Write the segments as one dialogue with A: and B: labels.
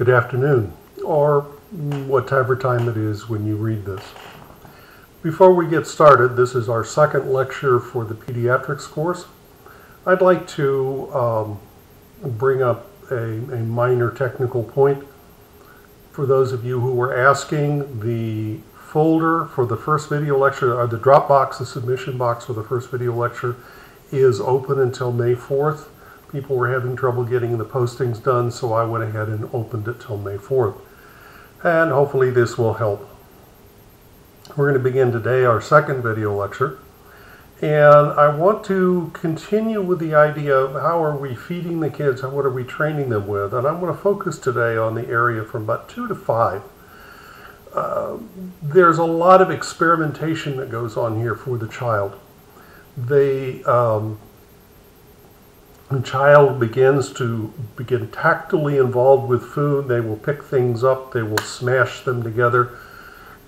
A: good afternoon, or whatever time it is when you read this. Before we get started, this is our second lecture for the Pediatrics course. I'd like to bring up a minor technical point. For those of you who were asking, the folder for the first video lecture, or the drop box, the submission box for the first video lecture, is open until May 4th. People were having trouble getting the postings done, so I went ahead and opened it till May 4th. And hopefully this will help. We're going to begin today our second video lecture. And I want to continue with the idea of how are we feeding the kids, what are we training them with. And I'm going to focus today on the area from about 2 to 5. There's a lot of experimentation that goes on here for the child. The child begins to become tactily involved with food. They will pick things up. They will smash them together.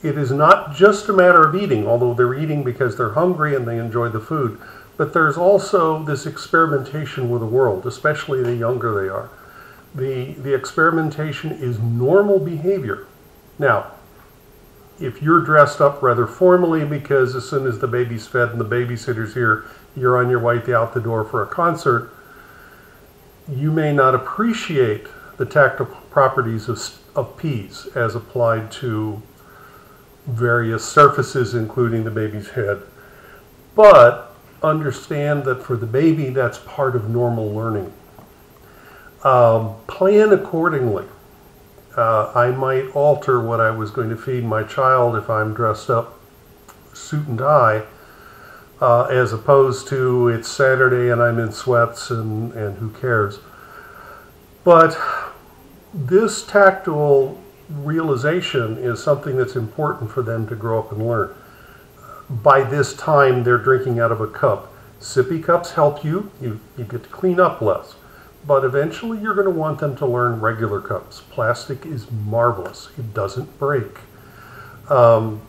A: It is not just a matter of eating, although they're eating because they're hungry and they enjoy the food. But there's also this experimentation with the world, especially the younger they are. The experimentation is normal behavior. Now, if you're dressed up rather formally because as soon as the baby's fed and the babysitter's here, you're on your way out the door for a concert, you may not appreciate the tactile properties of peas as applied to various surfaces, including the baby's head. But understand that for the baby, that's part of normal learning. Plan accordingly. I might alter what I was going to feed my child if I'm dressed up suit and tie, as opposed to it's Saturday and I'm in sweats and who cares. But this tactile realization is something that's important for them to grow up and learn. By this time, they're drinking out of a cup. Sippy cups help you. You get to clean up less. But eventually, you're going to want them to learn regular cups. Plastic is marvelous. It doesn't break. Plan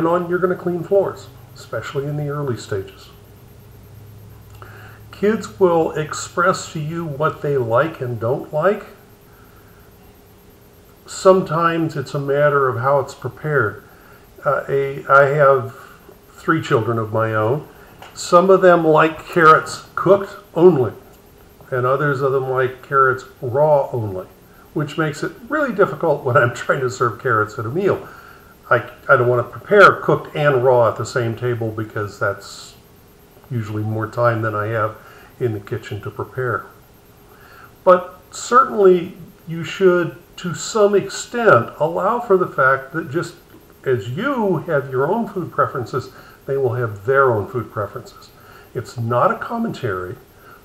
A: on you're going to clean floors, especially in the early stages. Kids will express to you what they like and don't like. Sometimes it's a matter of how it's prepared. I have 3 children of my own. Some of them like carrots cooked only, and others of them like carrots raw only, which makes it really difficult when I'm trying to serve carrots at a meal. I don't want to prepare cooked and raw at the same table because that's usually more time than I have in the kitchen to prepare. But certainly you should, to some extent, allow for the fact that just as you have your own food preferences, they will have their own food preferences. It's not a commentary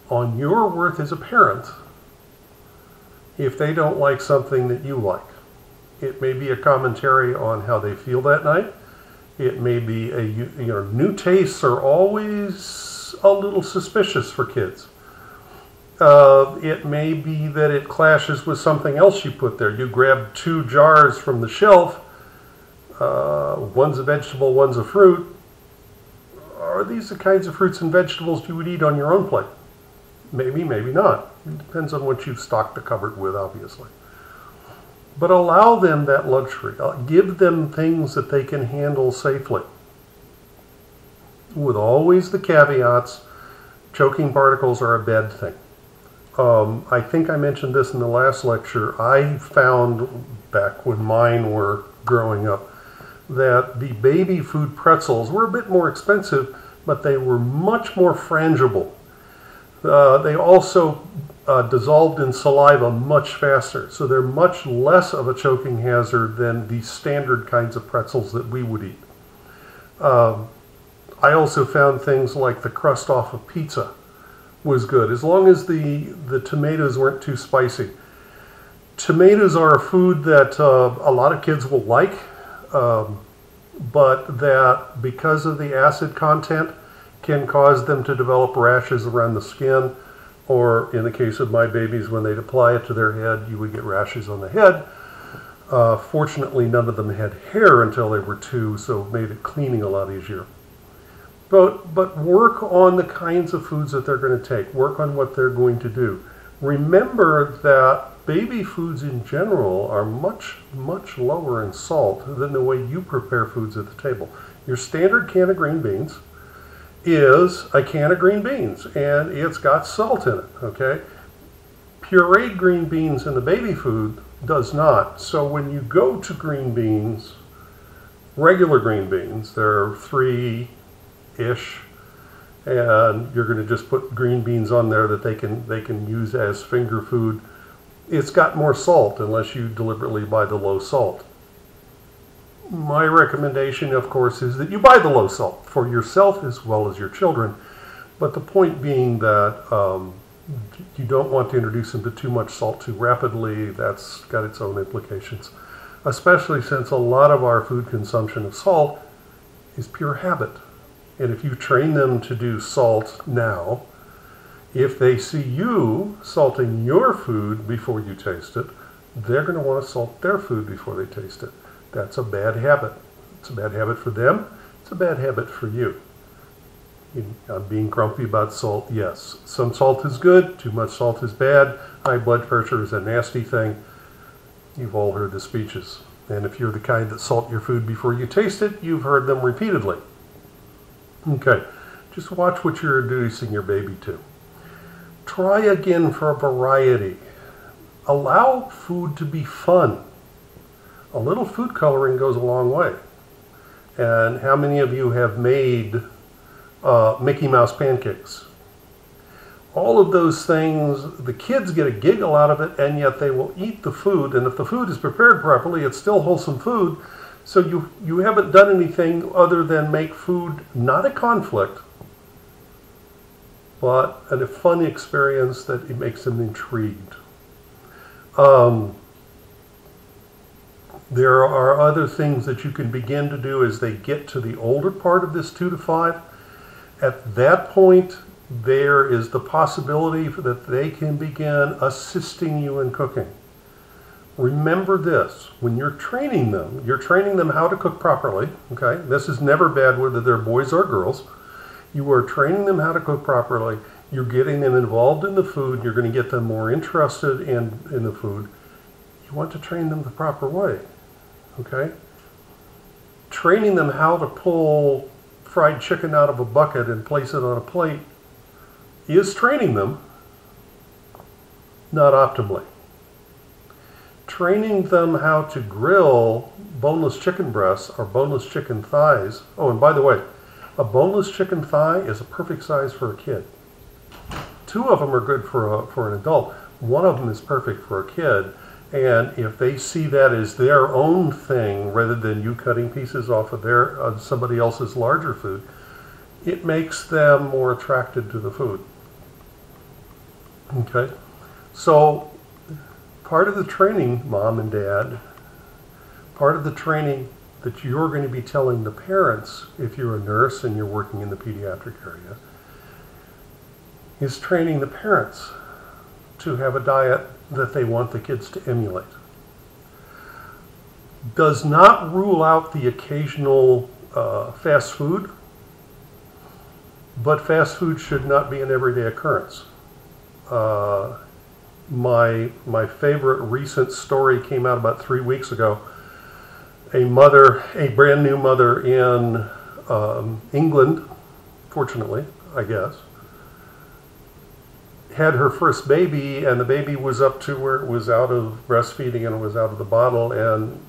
A: on your worth as a parent if they don't like something that you like. It may be a commentary on how they feel that night. It may be new tastes are always a little suspicious for kids. It may be that it clashes with something else you put there. You grab 2 jars from the shelf. One's a vegetable, one's a fruit. Are these the kinds of fruits and vegetables you would eat on your own plate? Maybe, maybe not. It depends on what you've stocked the cupboard with, obviously. But allow them that luxury. Give them things that they can handle safely. With always the caveats, choking particles are a bad thing. I think I mentioned this in the last lecture. I found, back when mine were growing up, that the baby food pretzels were a bit more expensive, but they were much more frangible. They also dissolved in saliva much faster, so they're much less of a choking hazard than the standard kinds of pretzels that we would eat. I also found things like the crust off of pizza was good, as long as the tomatoes weren't too spicy. Tomatoes are a food that a lot of kids will like, but that because of the acid content can cause them to develop rashes around the skin, or in the case of my babies, when they'd apply it to their head, you would get rashes on the head. Fortunately, none of them had hair until they were 2, so it made it cleaning a lot easier. But work on the kinds of foods that they're going to take. Work on what they're going to do. Remember that baby foods in general are much, much lower in salt than the way you prepare foods at the table. Your standard can of green beans is a can of green beans, and it's got salt in it, okay? Pureed green beans in the baby food does not. So when you go to green beans, regular green beans, there are 3-ish, and you're going to just put green beans on there that they can use as finger food. It's got more salt unless you deliberately buy the low salt. My recommendation, of course, is that you buy the low salt for yourself as well as your children. But the point being that you don't want to introduce them to too much salt too rapidly. That's got its own implications, especially since a lot of our food consumption of salt is pure habit. And if you train them to do salt now, if they see you salting your food before you taste it, they're going to want to salt their food before they taste it. That's a bad habit. It's a bad habit for them. It's a bad habit for you. I'm being grumpy about salt, yes. Some salt is good, too much salt is bad. High blood pressure is a nasty thing. You've all heard the speeches. And if you're the kind that salt your food before you taste it, you've heard them repeatedly. Okay, just watch what you're introducing your baby to. Try again for a variety. Allow food to be fun. A little food coloring goes a long way. And how many of you have made Mickey Mouse pancakes? All of those things, the kids get a giggle out of it, and yet they will eat the food. And if the food is prepared properly, it's still wholesome food. So you haven't done anything other than make food not a conflict, but a fun experience that it makes them intrigued. There are other things that you can begin to do as they get to the older part of this 2 to 5. At that point, there is the possibility that they can begin assisting you in cooking. Remember this, when you're training them how to cook properly, okay? This is never bad whether they're boys or girls. You are training them how to cook properly. You're getting them involved in the food. You're going to get them more interested in the food. You want to train them the proper way, okay? Training them how to pull fried chicken out of a bucket and place it on a plate is training them, not optimally. Training them how to grill boneless chicken breasts or boneless chicken thighs. Oh, and by the way, a boneless chicken thigh is a perfect size for a kid. 2 of them are good for an adult. 1 of them is perfect for a kid. And if they see that as their own thing, rather than you cutting pieces off of somebody else's larger food, it makes them more attracted to the food. Okay? So, part of the training, Mom and Dad, part of the training that you're going to be telling the parents, if you're a nurse and you're working in the pediatric area, is training the parents to have a diet that they want the kids to emulate. Does not rule out the occasional fast food, but fast food should not be an everyday occurrence. My favorite recent story came out about 3 weeks ago. A brand new mother in England, fortunately, I guess, had her first baby, and the baby was up to where it was out of breastfeeding and it was out of the bottle, and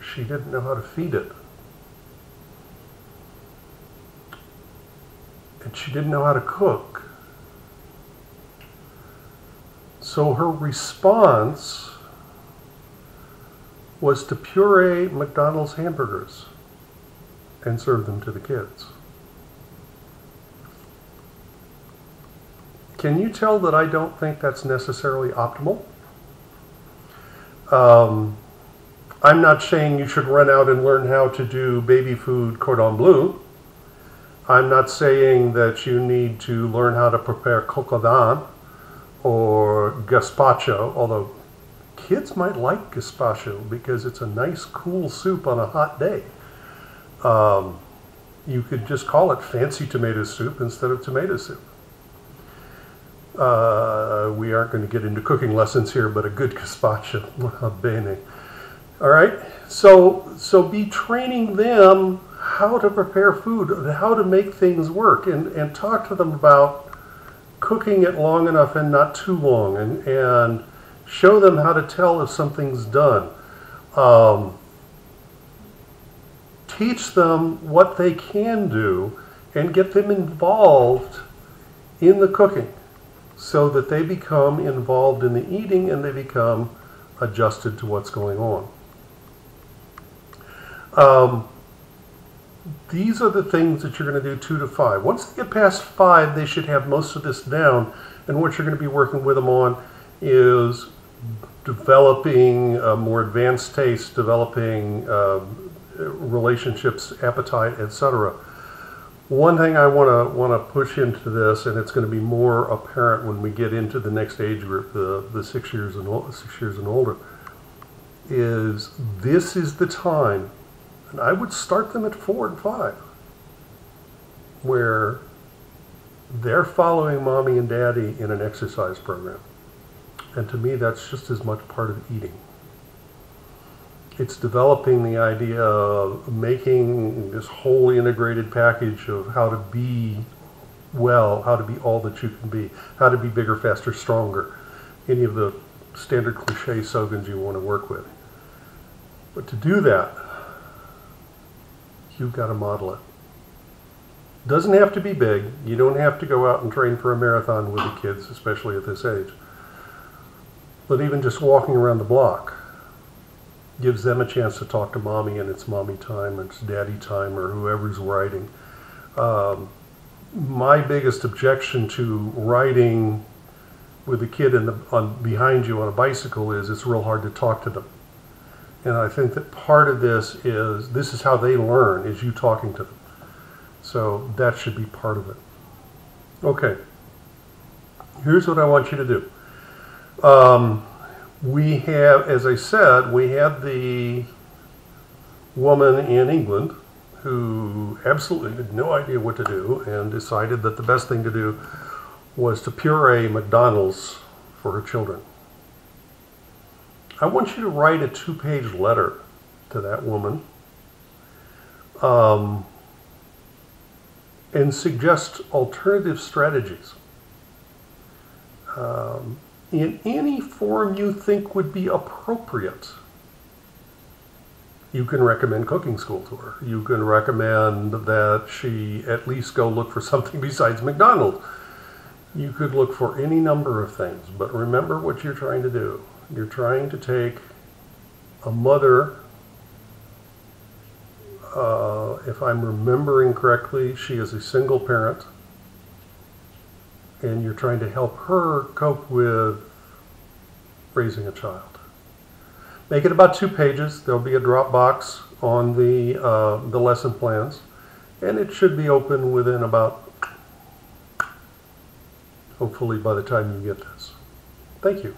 A: she didn't know how to feed it. And she didn't know how to cook. So her response was to puree McDonald's hamburgers and serve them to the kids. Can you tell that I don't think that's necessarily optimal? I'm not saying you should run out and learn how to do baby food cordon bleu. I'm not saying that you need to learn how to prepare coq au vin or gazpacho, although kids might like gazpacho because it's a nice cool soup on a hot day. You could just call it fancy tomato soup instead of tomato soup. We aren't going to get into cooking lessons here, but a good gazpacho bene. All right, so be training them how to prepare food, how to make things work, and talk to them about cooking it long enough and not too long, and show them how to tell if something's done. Teach them what they can do and get them involved in the cooking so that they become involved in the eating and they become adjusted to what's going on. These are the things that you're going to do 2 to 5. Once they get past 5, they should have most of this down, and what you're going to be working with them on is developing a more advanced taste, developing relationships, appetite, etc. One thing I want to push into this, and it's going to be more apparent when we get into the next age group, the 6 years and older, is this is the time, and I would start them at 4 and 5, where they're following mommy and daddy in an exercise program. And to me, that's just as much part of eating. It's developing the idea of making this whole integrated package of how to be well, how to be all that you can be, how to be bigger, faster, stronger, any of the standard cliche slogans you want to work with. But to do that, you've got to model it. Doesn't have to be big. You don't have to go out and train for a marathon with the kids, especially at this age. But even just walking around the block gives them a chance to talk to mommy, and it's mommy time, and it's daddy time, or whoever's riding. My biggest objection to riding with a kid behind you on a bicycle is it's real hard to talk to them. And I think that part of this is how they learn, is you talking to them. So that should be part of it. Okay, here's what I want you to do. We have, as I said, we had the woman in England who absolutely had no idea what to do and decided that the best thing to do was to puree McDonald's for her children. I want you to write a 2-page letter to that woman and suggest alternative strategies in any form you think would be appropriate. You can recommend cooking school to her. You can recommend that she at least go look for something besides McDonald's. You could look for any number of things, but remember what you're trying to do. You're trying to take a mother, if I'm remembering correctly, she is a single parent, and you're trying to help her cope with raising a child. Make it about 2 pages. There'll be a drop box on the lesson plans, and it should be open within about, hopefully by the time you get this. Thank you.